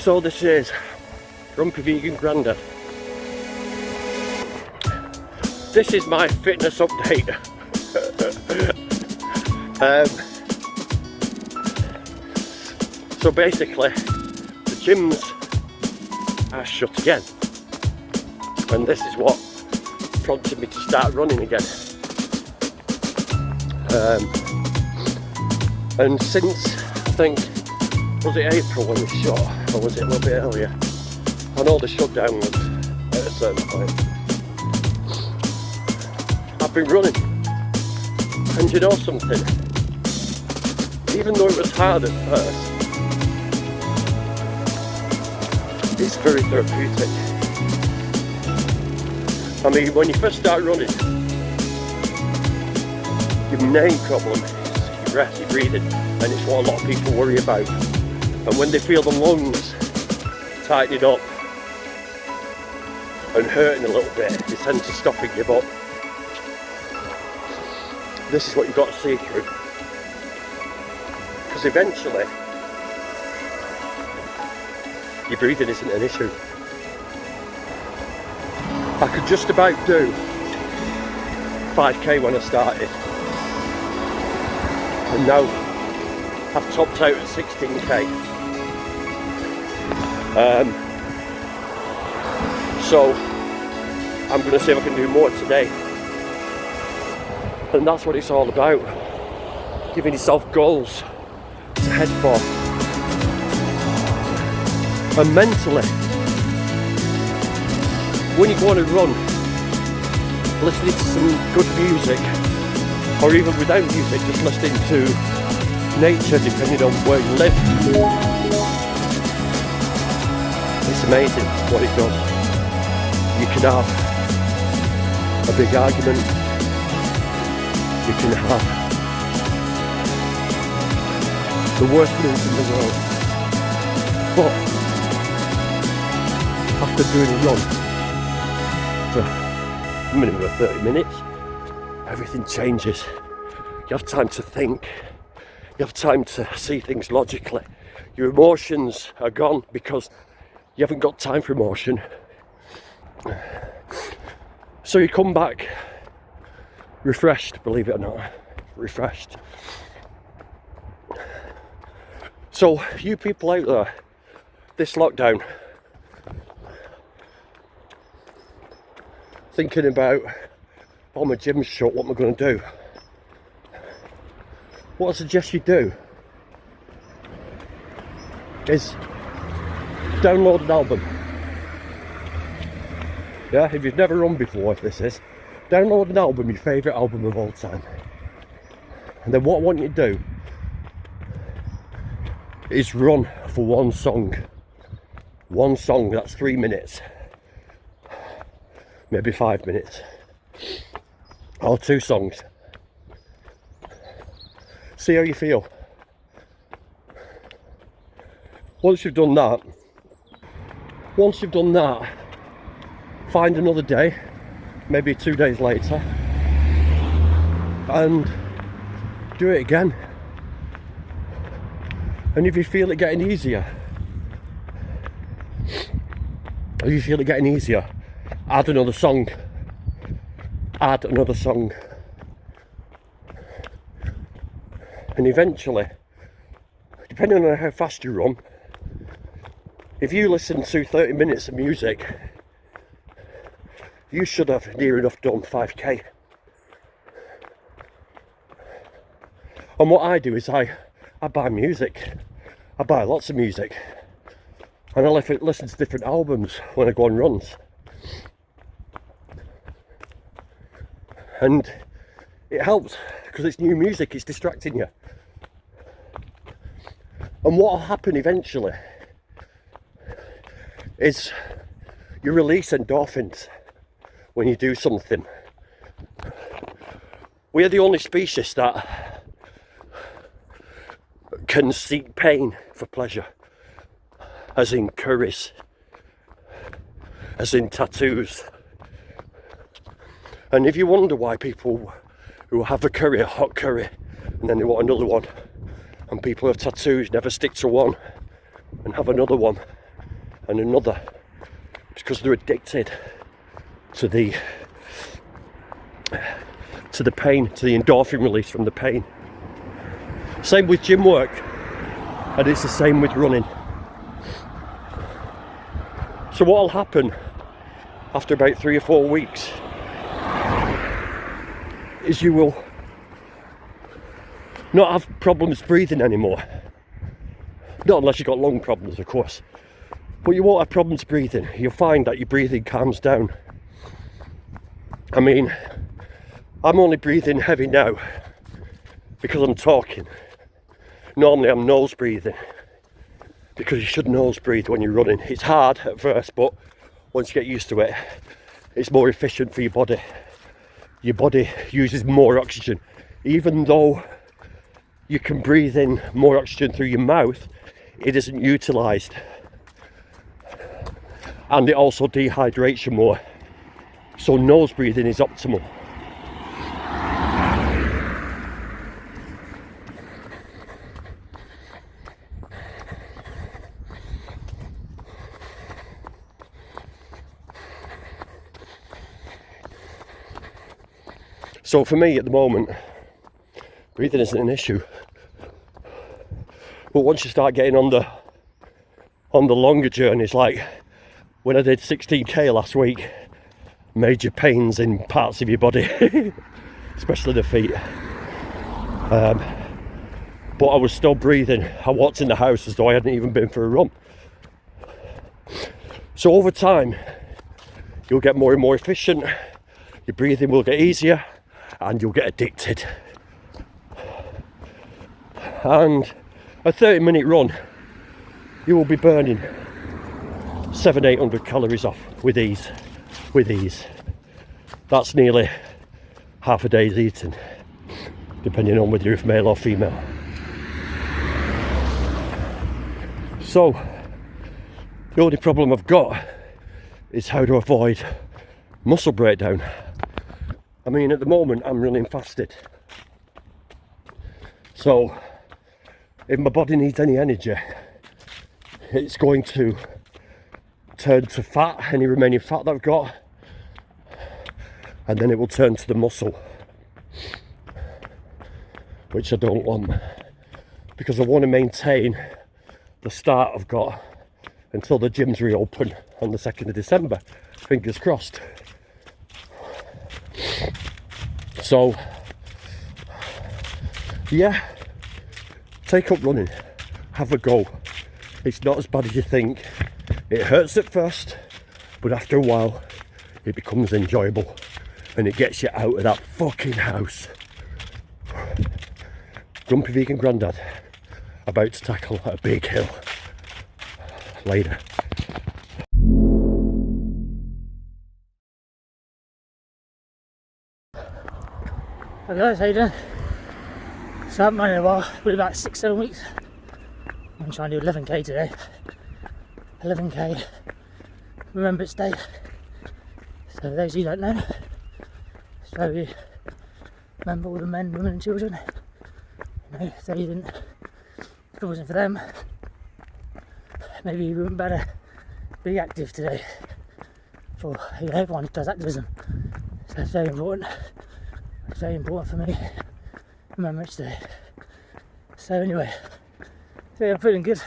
So this is Grumpy Vegan Grandad. This is my fitness update. So basically, the gyms are shut again, and this is what prompted me to start running again. And since, I think, was it April when they shut, or was it a little bit earlier? I know the shutdown was at a certain point. I've been running, and you know something? Even though it was hard at first, it's very therapeutic. I mean, when you first start running, your main problem is your breath, your breathing, and it's what a lot of people worry about. And when they feel the lungs tightening up and hurting a little bit, they tend to stop it, give up. This is what you've got to see through. Because eventually, your breathing isn't an issue. I could just about do 5k when I started, and now I've topped out at 16k. So I'm going to see if I can do more today, and that's what it's all about, giving yourself goals to head for. And mentally, when you go on a run, listening to some good music, or even without music, just listening to nature, depending on where you live, it's amazing what it does. You can have a big argument, you can have the worst mood in the world, but after doing a run for a minimum of 30 minutes, everything changes. You have time to think, you have time to see things logically. Your emotions are gone because you haven't got time for emotion. So you come back refreshed, believe it or not, refreshed. So you people out there, this lockdown, thinking about, oh, my gym's shut, what am I going to do? What I suggest you do is download an album. Yeah, if you've never run before, download an album, your favourite album of all time. And then what I want you to do is run for one song. One song, that's 3 minutes. Maybe 5 minutes. Or 2 songs. See how you feel. Once you've done that, find another day, maybe 2 days later, and do it again. And if you feel it getting easier, add another song. And eventually, depending on how fast you run, if you listen to 30 minutes of music, you should have near enough done 5k. And what I do is I buy music. I buy lots of music. And I listen to different albums when I go on runs. And it helps because it's new music, it's distracting you. And what will happen eventually is you release endorphins when you do something. We are the only species that can seek pain for pleasure, as in curries, as in tattoos. And if you wonder why people who have a hot curry, and then they want another one, and people who have tattoos never stick to one and have another one, and another. It's because they're addicted to the pain, to the endorphin release from the pain. Same with gym work, and it's the same with running. So what'll happen after about 3 or 4 weeks is you will not have problems breathing anymore. Not unless you've got lung problems, of course. But you won't have problems breathing. You'll find that your breathing calms down. I mean, I'm only breathing heavy now because I'm talking. Normally I'm nose breathing, because you should nose breathe when you're running. It's hard at first, but once you get used to it, it's more efficient for your body. Your body uses more oxygen. Even though you can breathe in more oxygen through your mouth, it isn't utilised. And it also dehydrates you more. So nose breathing is optimal. So for me at the moment, breathing isn't an issue. But once you start getting on the longer journeys, like when I did 16k last week, major pains in parts of your body, especially the feet. But I was still breathing. I walked in the house as though I hadn't even been for a run. So over time, you'll get more and more efficient. Your breathing will get easier, and you'll get addicted. And a 30-minute run, you will be burning 700-800 calories off with ease. That's nearly half a day's eating, depending on whether you're male or female. So the only problem I've got is how to avoid muscle breakdown. I mean, at the moment I'm running fasted, so if my body needs any energy, it's going to turn to fat, any remaining fat that I've got, and then it will turn to the muscle, which I don't want, because I want to maintain the start I've got until the gyms reopen on the 2nd of December, fingers crossed. So yeah, take up running, have a go. It's not as bad as you think. It hurts at first, but after a while it becomes enjoyable and it gets you out of that fucking house. Grumpy Vegan Grandad, about to tackle a big hill later. Hi guys, how you doing? So I haven't run in a while, probably about 6-7 weeks. I'm trying to do 11k today. 11k Remembrance Day. So for those of you who don't know, so we remember all the men, women and children. You know, if they didn't, if it wasn't for them, maybe we wouldn't better be active today. For everyone who does activism. So it's very important. It's very important for me. Remembrance Day. So anyway, so I'm feeling good.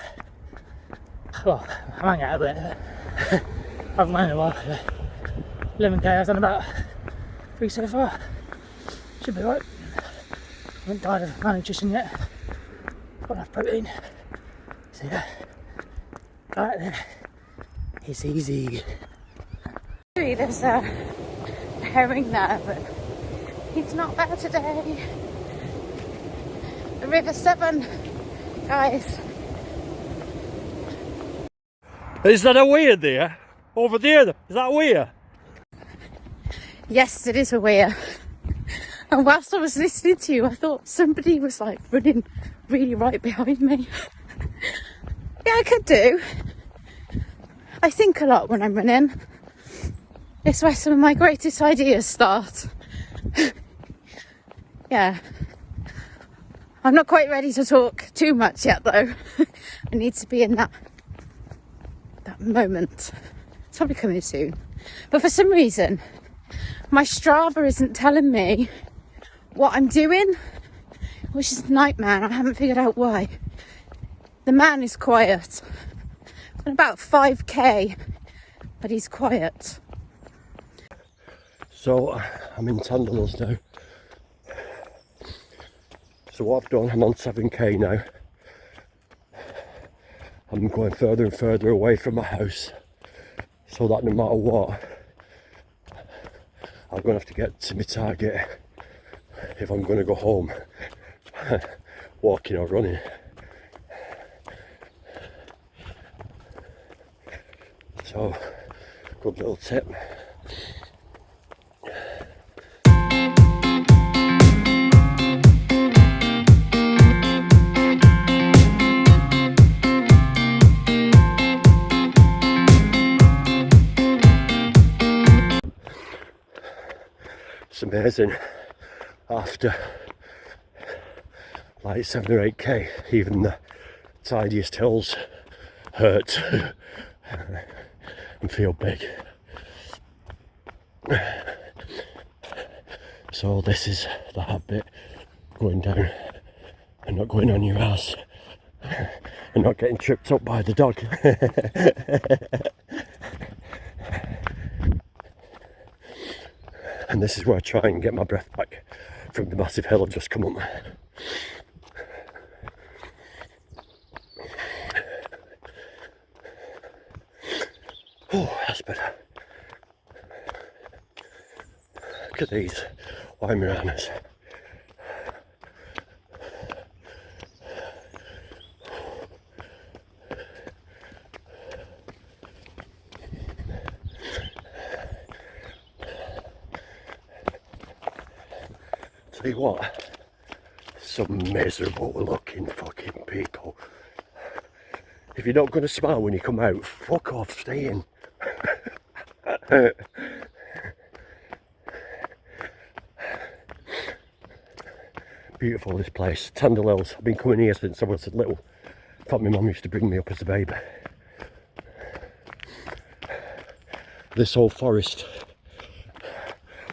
Well, I'm hanging out a bit. I haven't run in a while. 11k, I've done about 3 so far. Should be right. I haven't died of malnutrition yet. Got enough protein. So yeah, right then, it's easy. There's a herring there, but he's not there today. The River Severn, guys. Is that a weir there? Over there? Is that a weir? Yes, it is a weir. And whilst I was listening to you, I thought somebody was like running really right behind me. Yeah, I could do. I think a lot when I'm running. It's where some of my greatest ideas start. Yeah. I'm not quite ready to talk too much yet though. I need to be in that that moment. It's probably coming soon. But for some reason, my Strava isn't telling me what I'm doing, which is a nightmare. I haven't figured out why. The man is quiet. And about 5k, but he's quiet. So I'm in Tandal's now. So what I've done, I'm on 7k now. I'm going further and further away from my house, so that no matter what, I'm going to have to get to my target if I'm going to go home, walking or running. So, good little tip. It's amazing, after like 7 or 8k, even the tidiest hills hurt and feel big. So this is the hard bit, going down and not going on your ass and not getting tripped up by the dog. And this is where I try and get my breath back from the massive hill I've just come up. Oh, that's better. Look at these Weimaranas. Tell you what, some miserable looking fucking people. If you're not going to smile when you come out, fuck off, stay in. Beautiful, this place, Tandal Hills. I've been coming here since I was little. In fact, my mum used to bring me up as a baby. This whole forest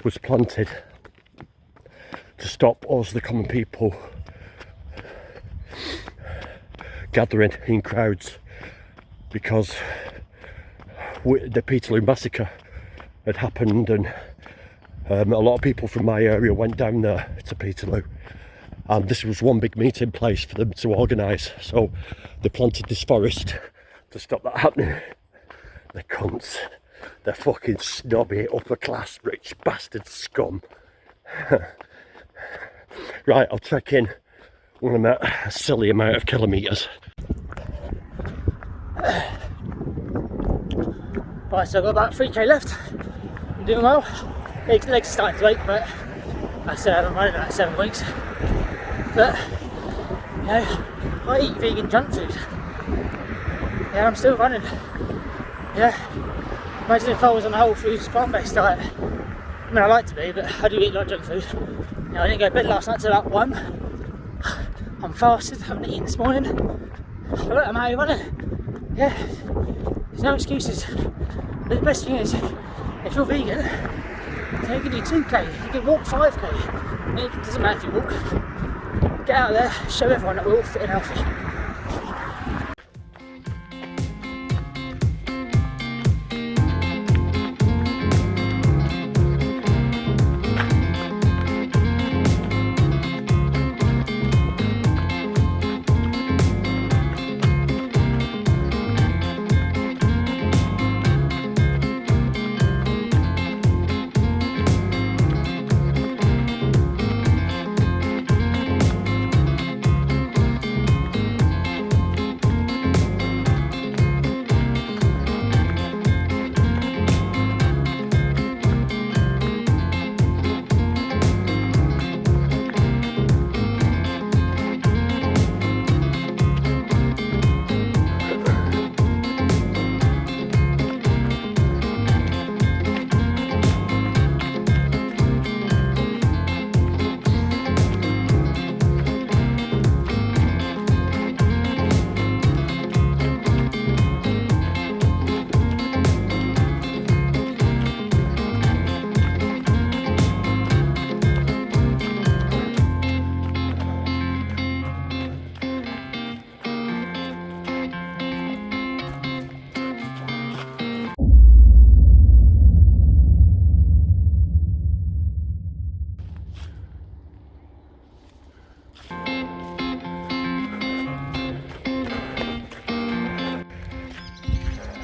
was planted to stop us, the common people, gathering in crowds, because the Peterloo massacre had happened, and a lot of people from my area went down there to Peterloo, and this was one big meeting place for them to organise. So they planted this forest to stop that happening. The cunts, they're fucking snobby, upper class, rich bastard scum. Right, I'll check in when I'm at a silly amount of kilometres. Right, so I've got about 3k left. I'm doing well. Legs are starting to ache, but I said I've been running about 7 weeks. But, you know, I eat vegan junk food. Yeah, I'm still running. Yeah, imagine if I was on a whole foods plant-based diet. I mean, I like to be, but I do eat a lot of junk food. You know, I didn't go to bed last night till about 1. I'm fasted, haven't eaten this morning. But look, I'm out here running. Yeah, there's no excuses. But the best thing is, if you're vegan, you can do 2k, you can walk 5k. It doesn't matter if you walk. Get out there, show everyone that we're all fit and healthy.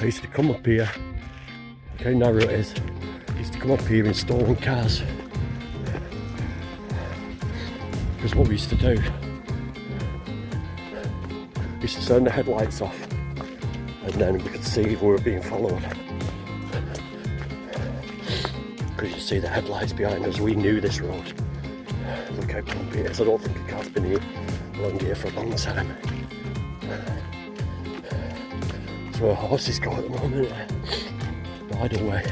used to come up here. Look how narrow it is. I used to come up here in stolen cars. Because what we used to do, we used to turn the headlights off and then we could see if we were being followed. Because you see the headlights behind us, we knew this road. Look how bumpy it is. I don't think a car's been here along here for a long time. So where horses go at the moment, right away.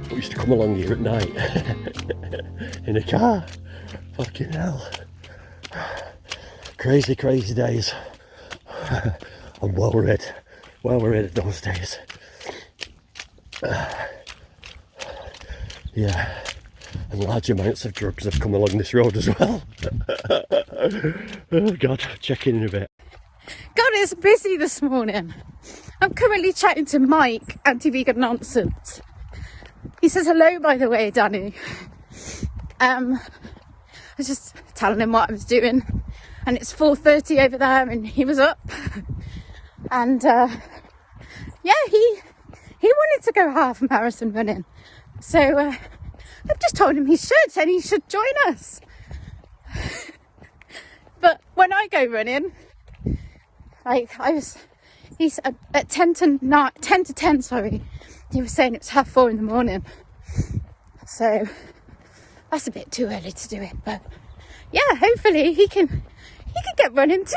We used to come along here at night in a car. Fucking hell. Crazy, crazy days. I'm well read of those days. Yeah, and large amounts of drugs have come along this road as well. Oh God, check in a bit. God, it's busy this morning. I'm currently chatting to Mike, Anti-Vegan Nonsense. He says hello, by the way, Danny. I was just telling him what I was doing, and it's 4:30 over there, and he was up. And yeah, he wanted to go half marathon running. So I've just told him he should, and he should join us. But when I go running, like he's at 10 to 10, sorry. He was saying it's 4:30 in the morning. So that's a bit too early to do it. But yeah, hopefully he can get running too.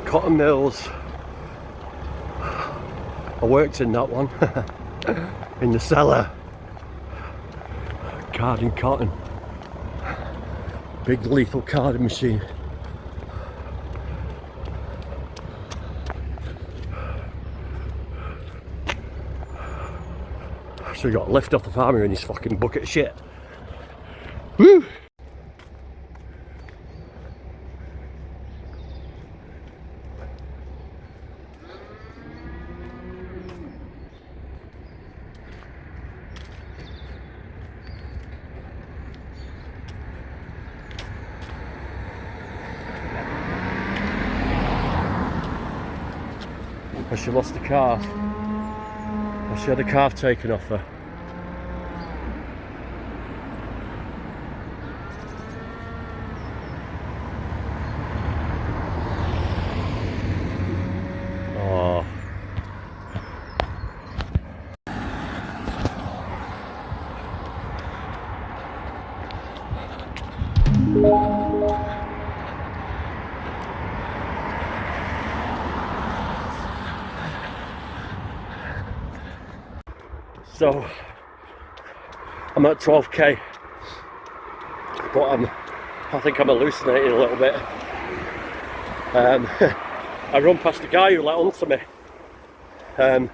Cotton mills. I worked in that one. In the cellar. Carding cotton. Big lethal carding machine. So we got left off the farmer in his fucking bucket of shit. Woo! She lost a calf. She had a calf taken off her. Oh. So I'm at 12k, but I think I'm hallucinating a little bit. I run past a guy who let onto me, and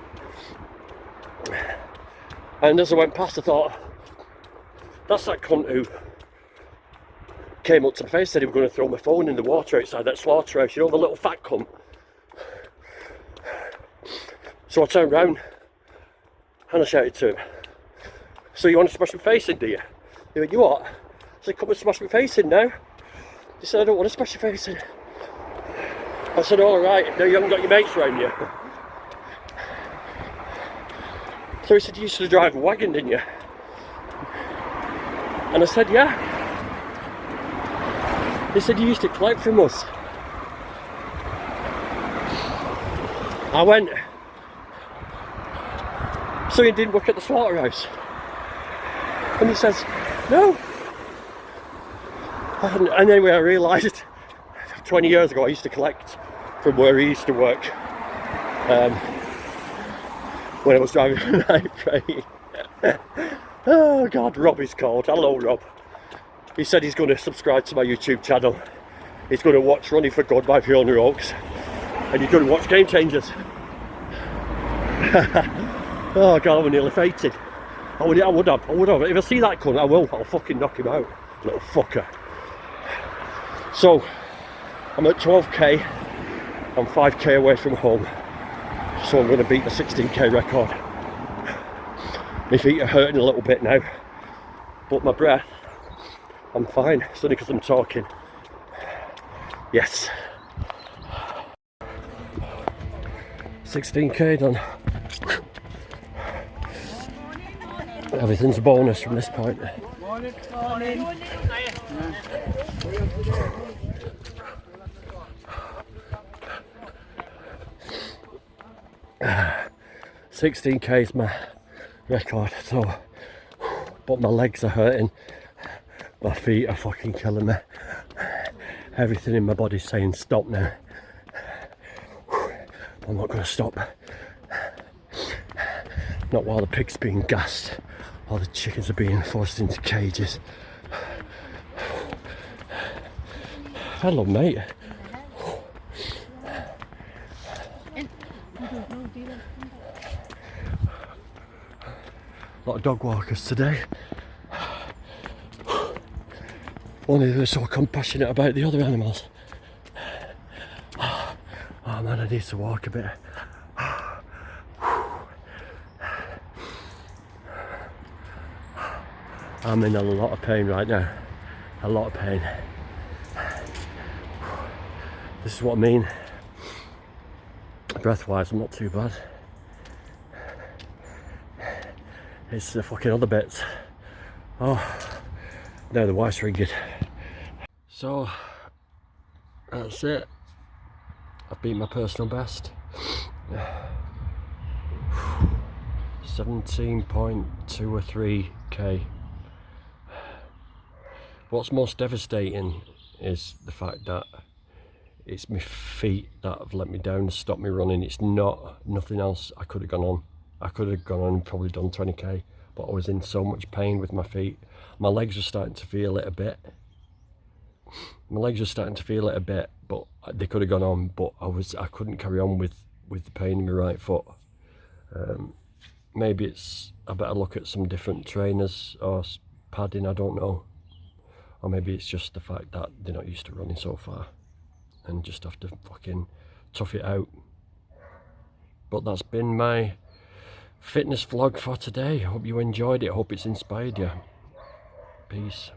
as I went past I thought, that's that cunt who came up to my face, said he was going to throw my phone in the water outside that slaughterhouse, you know, the little fat cunt. So I turned round and I shouted to him, so you want to smash my face in, do you? He went, you what? I said, come and smash my face in now. He said, I don't want to smash your face in. I said, all right, no, you haven't got your mates around you. So he said, you used to drive a wagon, didn't you? And I said, yeah. He said, you used to collect from us. I went, so he didn't work at the slaughterhouse. And he says, no. And anyway, I realised 20 years ago I used to collect from where he used to work when I was driving a night train. Oh God, Rob is called. Hello Rob. He said he's going to subscribe to my YouTube channel. He's going to watch Running for God by Fiona Oakes. And he's going to watch Game Changers. Oh God, I was nearly fainted. I would have. If I see that cunt, I will. I'll fucking knock him out. Little fucker. So, I'm at 12k. I'm 5k away from home. So I'm going to beat the 16k record. My feet are hurting a little bit now. But my breath, I'm fine. It's only because I'm talking. Yes. 16k done. Everything's a bonus from this point. Morning. 16k is my record, so, but my legs are hurting, my feet are fucking killing me, everything in my body's saying stop now. I'm not going to stop, not while the pig's being gassed or the chickens are being forced into cages. Hello mate. A lot of dog walkers today. Only they're so compassionate about the other animals. Oh man, I need to walk a bit. I'm in a lot of pain right now. A lot of pain. This is what I mean. Breath wise, I'm not too bad. It's the fucking other bits. Oh, now the wife's ringing. So, that's it. I've beat my personal best. 17.23k. What's most devastating is the fact that it's my feet that have let me down and stopped me running. It's nothing else. I could have gone on. I could have gone on and probably done 20k, but I was in so much pain with my feet. My legs were starting to feel it a bit. But they could have gone on, but I couldn't carry on with the pain in my right foot. Maybe I better look at some different trainers or padding, I don't know. Or maybe it's just the fact that they're not used to running so far and just have to fucking tough it out. But that's been my fitness vlog for today. Hope you enjoyed it. Hope it's inspired you. Peace.